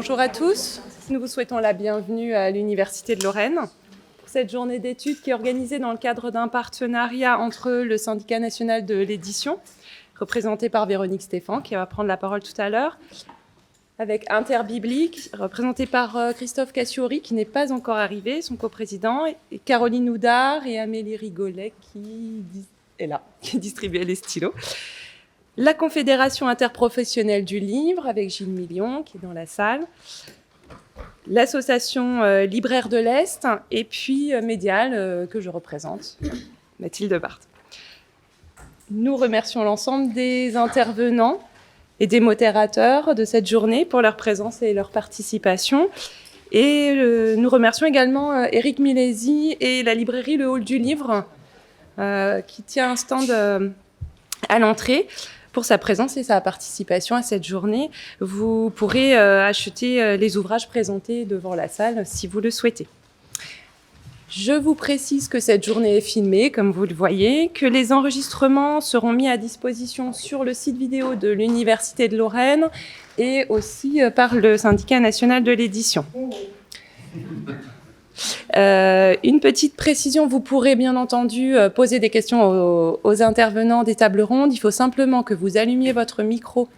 Bonjour à tous, nous vous souhaitons la bienvenue à l'Université de Lorraine pour cette journée d'études qui est organisée dans le cadre d'un partenariat entre le Syndicat national de l'édition, représenté par Véronique Stéphan, qui va prendre la parole tout à l'heure, avec Interbiblique, représenté par Christophe Cassiori, qui n'est pas encore arrivé, son coprésident, et Caroline Houdard et Amélie Rigolet, qui est là, qui distribuait les stylos. La Confédération interprofessionnelle du livre, avec Gilles Million, qui est dans la salle. L'association Libraire de l'Est, et puis Médial, que je représente, Mathilde Barthes. Nous remercions l'ensemble des intervenants et des modérateurs de cette journée pour leur présence et leur participation. Et nous remercions également Éric Milesi et la librairie Le Hall du Livre, qui tient un stand à l'entrée, pour sa présence et sa participation à cette journée. Vous pourrez acheter les ouvrages présentés devant la salle si vous le souhaitez. Je vous précise que cette journée est filmée, comme vous le voyez, que les enregistrements seront mis à disposition sur le site vidéo de l'Université de Lorraine et aussi par le Syndicat national de l'édition. Une petite précision, vous pourrez bien entendu poser des questions aux intervenants des tables rondes. Il faut simplement que vous allumiez votre micro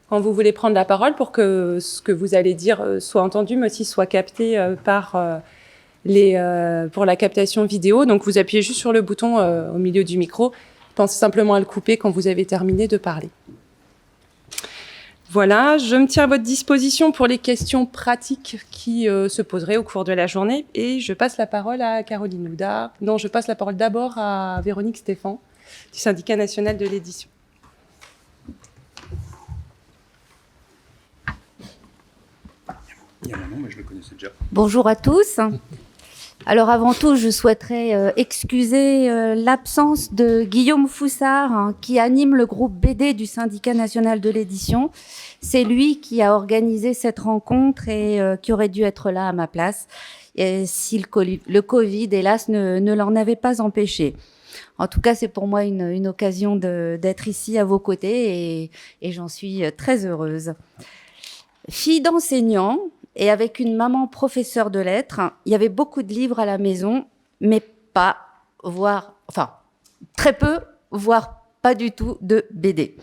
quand vous voulez prendre la parole pour que ce que vous allez dire soit entendu, mais aussi soit capté pour la captation vidéo. Donc vous appuyez juste sur le bouton au milieu du micro. Pensez simplement à le couper quand vous avez terminé de parler. Voilà, je me tiens à votre disposition pour les questions pratiques qui se poseraient au cours de la journée. Et je passe la parole à Caroline Houdard. Non, je passe la parole d'abord à Véronique Stéphan, du Syndicat national de l'édition. Il y a un moment, mais je le connaissais déjà. Bonjour à tous. Alors avant tout, je souhaiterais excuser l'absence de Guillaume Foussard, qui anime le groupe BD du Syndicat national de l'édition. C'est lui qui a organisé cette rencontre et qui aurait dû être là à ma place, et si le Covid, hélas, ne l'en avait pas empêché. En tout cas, c'est pour moi une occasion d'être ici à vos côtés et j'en suis très heureuse. Fille d'enseignant, et avec une maman professeure de lettres, il y avait beaucoup de livres à la maison, mais très peu, voire pas du tout de BD.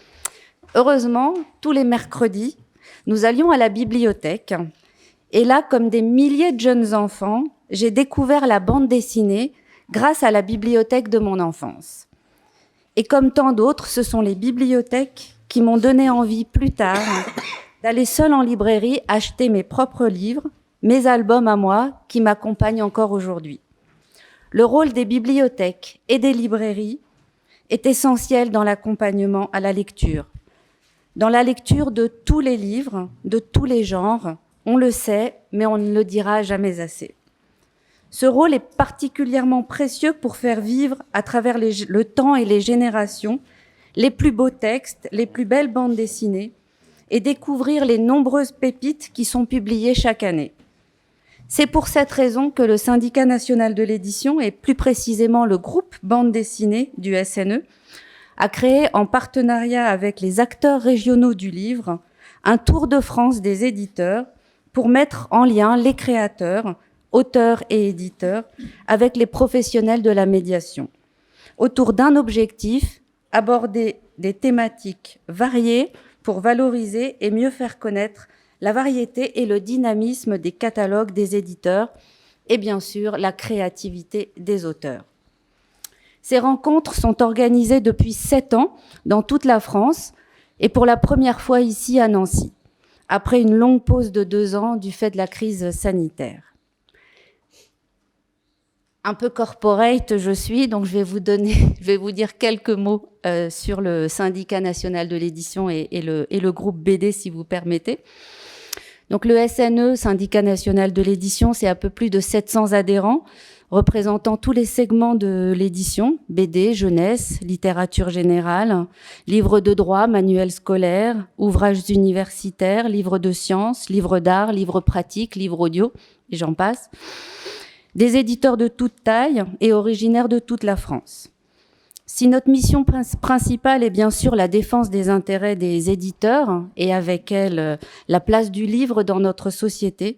Heureusement, tous les mercredis, nous allions à la bibliothèque. Et là, comme des milliers de jeunes enfants, j'ai découvert la bande dessinée grâce à la bibliothèque de mon enfance. Et comme tant d'autres, ce sont les bibliothèques qui m'ont donné envie plus tard d'aller seule en librairie acheter mes propres livres, mes albums à moi, qui m'accompagnent encore aujourd'hui. Le rôle des bibliothèques et des librairies est essentiel dans l'accompagnement à la lecture. Dans la lecture de tous les livres, de tous les genres, on le sait, mais on ne le dira jamais assez. Ce rôle est particulièrement précieux pour faire vivre, à travers le temps et les générations, les plus beaux textes, les plus belles bandes dessinées, et découvrir les nombreuses pépites qui sont publiées chaque année. C'est pour cette raison que le Syndicat national de l'édition, et plus précisément le groupe bande dessinée du SNE, a créé en partenariat avec les acteurs régionaux du livre un tour de France des éditeurs pour mettre en lien les créateurs, auteurs et éditeurs avec les professionnels de la médiation, autour d'un objectif, aborder des thématiques variées pour valoriser et mieux faire connaître la variété et le dynamisme des catalogues des éditeurs et bien sûr la créativité des auteurs. Ces rencontres sont organisées depuis 7 ans dans toute la France et pour la première fois ici à Nancy, après une longue pause de 2 ans du fait de la crise sanitaire. Un peu corporate je suis, donc je vais vous dire quelques mots sur le Syndicat national de l'édition et le groupe BD, si vous permettez. Donc le SNE, Syndicat national de l'édition, c'est un peu plus de 700 adhérents, représentant tous les segments de l'édition, BD, jeunesse, littérature générale, livres de droit, manuels scolaires, ouvrages universitaires, livres de sciences, livres d'art, livres pratiques, livres audio, et j'en passe. Des éditeurs de toute taille et originaires de toute la France. Si notre mission principale est bien sûr la défense des intérêts des éditeurs et avec elle la place du livre dans notre société,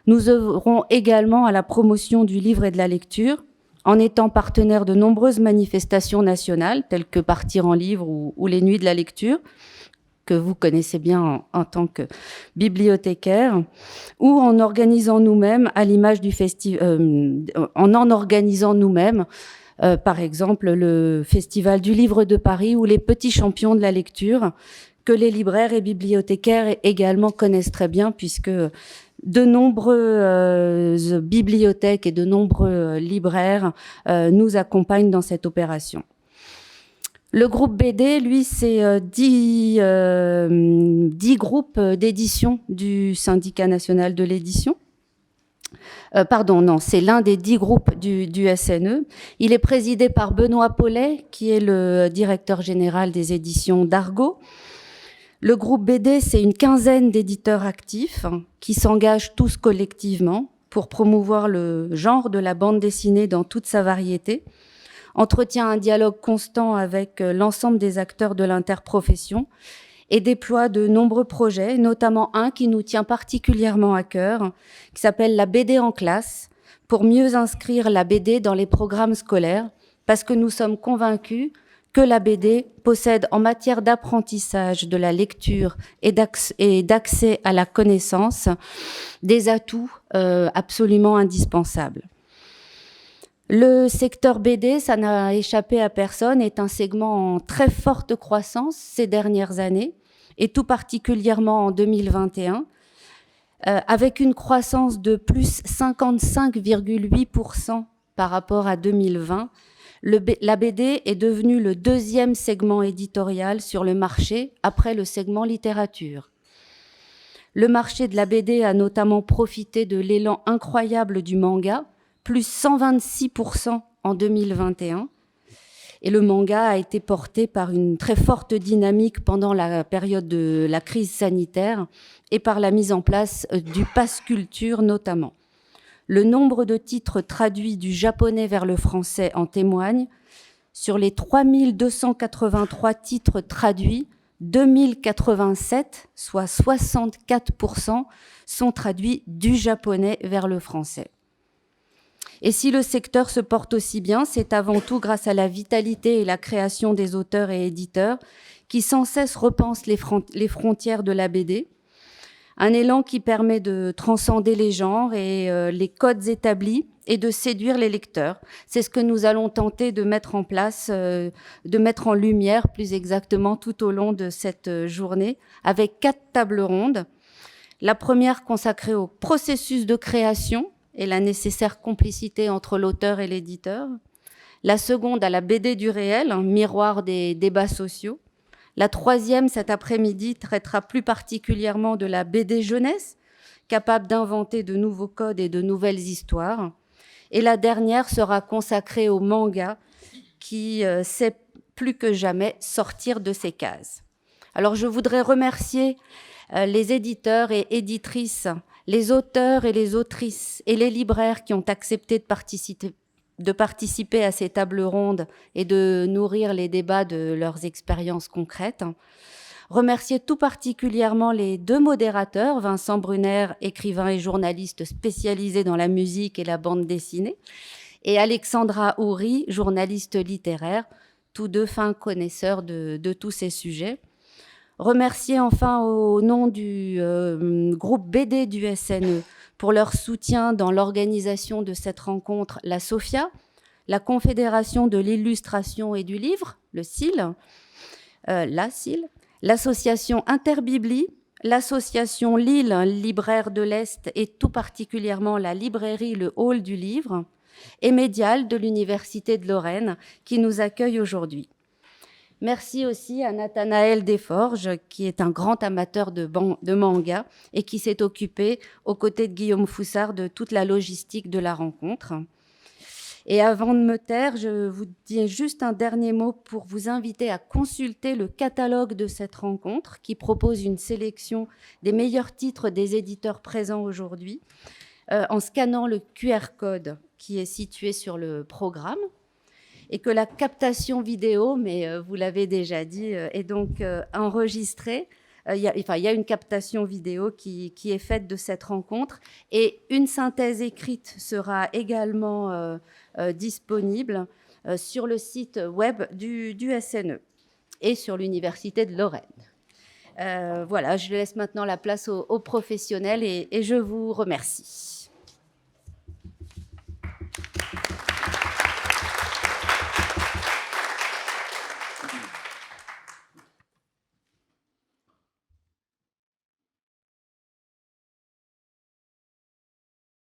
nous œuvrons également à la promotion du livre et de la lecture en étant partenaires de nombreuses manifestations nationales telles que Partir en livre ou les Nuits de la lecture, que vous connaissez bien en tant que bibliothécaire, ou en organisant nous-mêmes à l'image du en organisant nous-mêmes par exemple, le Festival du Livre de Paris ou les Petits Champions de la lecture, que les libraires et bibliothécaires également connaissent très bien, puisque de nombreuses bibliothèques et de nombreux libraires nous accompagnent dans cette opération. Le groupe BD, lui, c'est 10 groupes d'édition du Syndicat national de l'édition. C'est l'un des 10 groupes du SNE. Il est présidé par Benoît Paulet, qui est le directeur général des éditions d'Argo. Le groupe BD, c'est une quinzaine d'éditeurs actifs qui s'engagent tous collectivement pour promouvoir le genre de la bande dessinée dans toute sa variété, entretient un dialogue constant avec l'ensemble des acteurs de l'interprofession et déploie de nombreux projets, notamment un qui nous tient particulièrement à cœur, qui s'appelle la BD en classe, pour mieux inscrire la BD dans les programmes scolaires, parce que nous sommes convaincus que la BD possède en matière d'apprentissage de la lecture et d'accès à la connaissance des atouts absolument indispensables. Le secteur BD, ça n'a échappé à personne, est un segment en très forte croissance ces dernières années, et tout particulièrement en 2021, avec une croissance de plus 55,8% par rapport à 2020. La BD est devenue le deuxième segment éditorial sur le marché, après le segment littérature. Le marché de la BD a notamment profité de l'élan incroyable du manga, plus 126% en 2021. Et le manga a été porté par une très forte dynamique pendant la période de la crise sanitaire et par la mise en place du Pass Culture notamment. Le nombre de titres traduits du japonais vers le français en témoigne. Sur les 3283 titres traduits, 2087, soit 64%, sont traduits du japonais vers le français. Et si le secteur se porte aussi bien, c'est avant tout grâce à la vitalité et la création des auteurs et éditeurs qui sans cesse repensent les frontières de la BD. Un élan qui permet de transcender les genres et les codes établis et de séduire les lecteurs. C'est ce que nous allons tenter de mettre en place, de mettre en lumière plus exactement tout au long de cette journée, avec 4 tables rondes. La première consacrée au processus de création et la nécessaire complicité entre l'auteur et l'éditeur. La seconde à la BD du réel, un miroir des débats sociaux. La troisième, cet après-midi, traitera plus particulièrement de la BD jeunesse, capable d'inventer de nouveaux codes et de nouvelles histoires. Et la dernière sera consacrée au manga, qui sait plus que jamais sortir de ses cases. Alors je voudrais remercier les éditeurs et éditrices, les auteurs et les autrices et les libraires qui ont accepté de participer à ces tables rondes et de nourrir les débats de leurs expériences concrètes. Remercier tout particulièrement les 2 modérateurs, Vincent Brunner, écrivain et journaliste spécialisé dans la musique et la bande dessinée, et Alexandra Houry, journaliste littéraire, tous 2 fins connaisseurs de tous ces sujets. Remercier enfin au nom du groupe BD du SNE pour leur soutien dans l'organisation de cette rencontre, la SOFIA, la Confédération de l'illustration et du livre, le CIL, l'association Interbibli, l'association Lille, libraire de l'Est et tout particulièrement la librairie Le Hall du Livre, et Médial de l'Université de Lorraine qui nous accueille aujourd'hui. Merci aussi à Nathanaël Desforges, qui est un grand amateur de manga et qui s'est occupé, aux côtés de Guillaume Foussard, de toute la logistique de la rencontre. Et avant de me taire, je vous dis juste un dernier mot pour vous inviter à consulter le catalogue de cette rencontre qui propose une sélection des meilleurs titres des éditeurs présents aujourd'hui en scannant le QR code qui est situé sur le programme. et que la captation vidéo, mais vous l'avez déjà dit, est donc enregistrée. Il y a une captation vidéo qui est faite de cette rencontre et une synthèse écrite sera également disponible sur le site web du SNE et sur l'Université de Lorraine. Voilà, je laisse maintenant la place aux professionnels et je vous remercie.